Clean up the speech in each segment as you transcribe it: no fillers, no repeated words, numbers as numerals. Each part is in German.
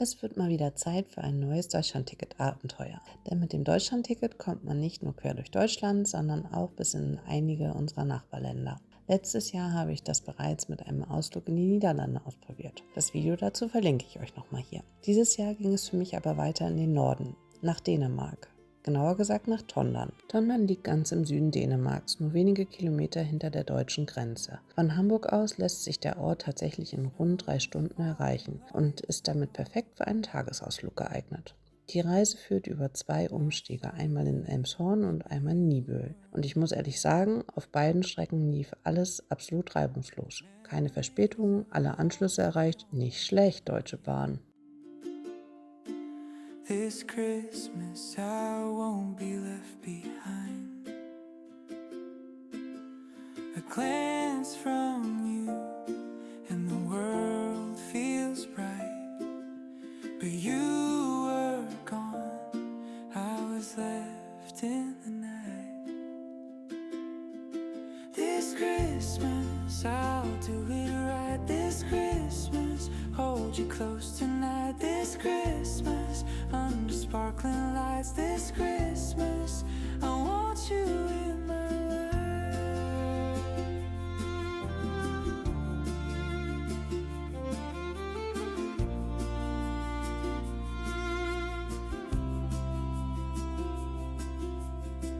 Es wird mal wieder Zeit für ein neues Deutschlandticket-Abenteuer. Denn mit dem Deutschlandticket kommt man nicht nur quer durch Deutschland, sondern auch bis in einige unserer Nachbarländer. Letztes Jahr habe ich das bereits mit einem Ausflug in die Niederlande ausprobiert. Das Video dazu verlinke ich euch nochmal hier. Dieses Jahr ging es für mich aber weiter in den Norden, nach Dänemark. Genauer gesagt nach Tondern. Tondern liegt ganz im Süden Dänemarks, nur wenige Kilometer hinter der deutschen Grenze. Von Hamburg aus lässt sich der Ort tatsächlich in rund 3 Stunden erreichen und ist damit perfekt für einen Tagesausflug geeignet. Die Reise führt über 2 Umstiege, einmal in Elmshorn und einmal in Nibøl. Und ich muss ehrlich sagen, auf beiden Strecken lief alles absolut reibungslos. Keine Verspätungen, alle Anschlüsse erreicht. Nicht schlecht, Deutsche Bahn. This Christmas I won't be left behind. A glance from you and the world feels bright. But you were gone, I was left in the night. This Christmas I'll do it right. This Christmas hold you close tonight. This Christmas under sparkling lights. This Christmas I want you in my life.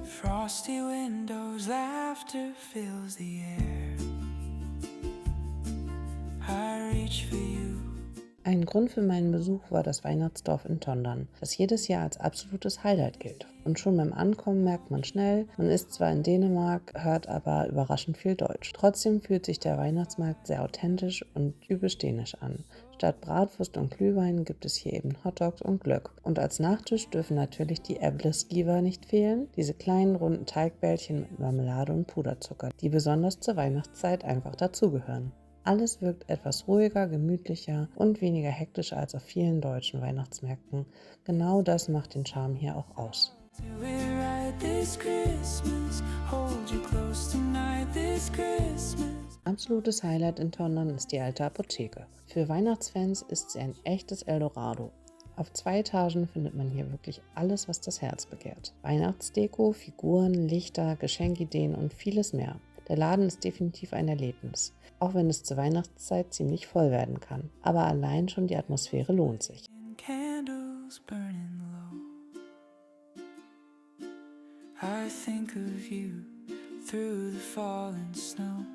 Frosty windows, laughter fills the air. I reach for you. Ein Grund für meinen Besuch war das Weihnachtsdorf in Tondern, das jedes Jahr als absolutes Highlight gilt. Und schon beim Ankommen merkt man schnell, man ist zwar in Dänemark, hört aber überraschend viel Deutsch. Trotzdem fühlt sich der Weihnachtsmarkt sehr authentisch und typisch dänisch an. Statt Bratwurst und Glühwein gibt es hier eben Hotdogs und Glögg. Und als Nachtisch dürfen natürlich die Äbleskiver nicht fehlen, diese kleinen runden Teigbällchen mit Marmelade und Puderzucker, die besonders zur Weihnachtszeit einfach dazugehören. Alles wirkt etwas ruhiger, gemütlicher und weniger hektisch als auf vielen deutschen Weihnachtsmärkten. Genau das macht den Charme hier auch aus. Absolutes Highlight in Tondern ist die alte Apotheke. Für Weihnachtsfans ist sie ein echtes Eldorado. Auf 2 Etagen findet man hier wirklich alles, was das Herz begehrt. Weihnachtsdeko, Figuren, Lichter, Geschenkideen und vieles mehr. Der Laden ist definitiv ein Erlebnis, auch wenn es zur Weihnachtszeit ziemlich voll werden kann. Aber allein schon die Atmosphäre lohnt sich. Candles burning low. I think of you through the falling snow.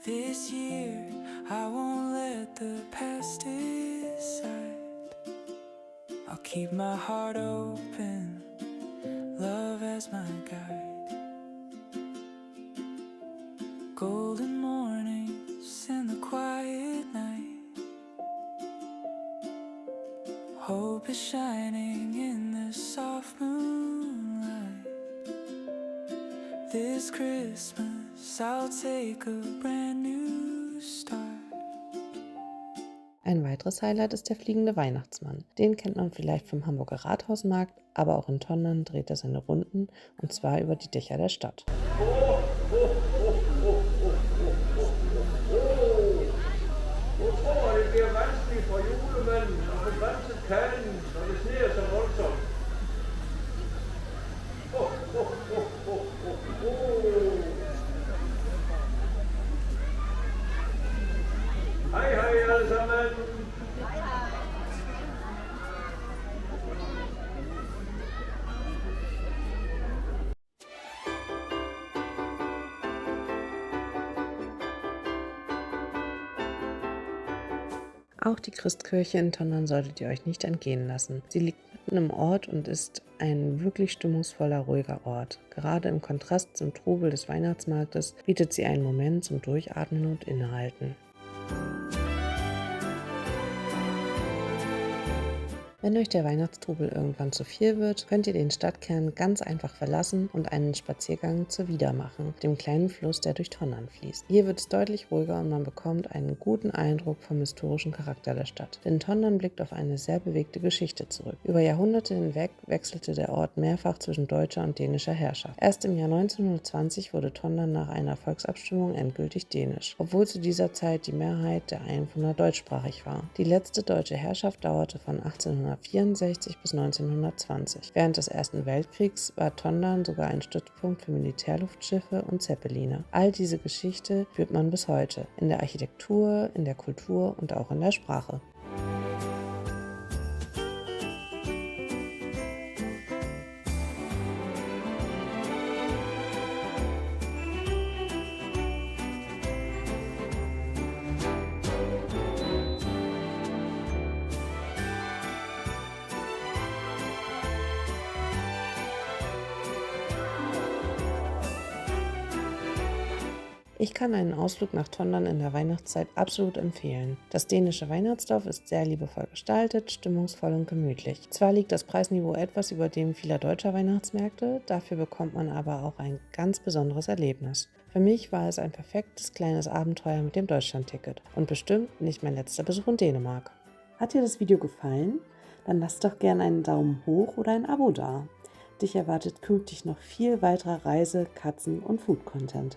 This year I won't let the past decide. I'll keep my heart open, love as my guide. Golden mornings and the quiet night. Hope is shining in the soft moonlight. This Christmas I'll take a brand new start. Ein weiteres Highlight ist der fliegende Weihnachtsmann. Den kennt man vielleicht vom Hamburger Rathausmarkt, aber auch in Tondern dreht er seine Runden, und zwar über die Dächer der Stadt. Det bliver vanskeligt for julemanden at få vand til kanden, når det sneer så voldsomt. Hej, hej alle sammen. Auch die Christkirche in Tondern solltet ihr euch nicht entgehen lassen. Sie liegt mitten im Ort und ist ein wirklich stimmungsvoller, ruhiger Ort. Gerade im Kontrast zum Trubel des Weihnachtsmarktes bietet sie einen Moment zum Durchatmen und Innehalten. Wenn euch der Weihnachtstrubel irgendwann zu viel wird, könnt ihr den Stadtkern ganz einfach verlassen und einen Spaziergang zur Wieder machen, dem kleinen Fluss, der durch Tonnern fließt. Hier wird es deutlich ruhiger und man bekommt einen guten Eindruck vom historischen Charakter der Stadt. Denn Tondern blickt auf eine sehr bewegte Geschichte zurück. Über Jahrhunderte hinweg wechselte der Ort mehrfach zwischen deutscher und dänischer Herrschaft. Erst im Jahr 1920 wurde Tondern nach einer Volksabstimmung endgültig dänisch, obwohl zu dieser Zeit die Mehrheit der Einwohner deutschsprachig war. Die letzte deutsche Herrschaft dauerte von 1864 bis 1920. Während des Ersten Weltkriegs war Tondern sogar ein Stützpunkt für Militärluftschiffe und Zeppeline. All diese Geschichte führt man bis heute, in der Architektur, in der Kultur und auch in der Sprache. Ich kann einen Ausflug nach Tondern in der Weihnachtszeit absolut empfehlen. Das dänische Weihnachtsdorf ist sehr liebevoll gestaltet, stimmungsvoll und gemütlich. Zwar liegt das Preisniveau etwas über dem vieler deutscher Weihnachtsmärkte, dafür bekommt man aber auch ein ganz besonderes Erlebnis. Für mich war es ein perfektes kleines Abenteuer mit dem Deutschlandticket und bestimmt nicht mein letzter Besuch in Dänemark. Hat dir das Video gefallen? Dann lass doch gerne einen Daumen hoch oder ein Abo da. Dich erwartet künftig noch viel weiterer Reise-, Katzen- und Food-Content.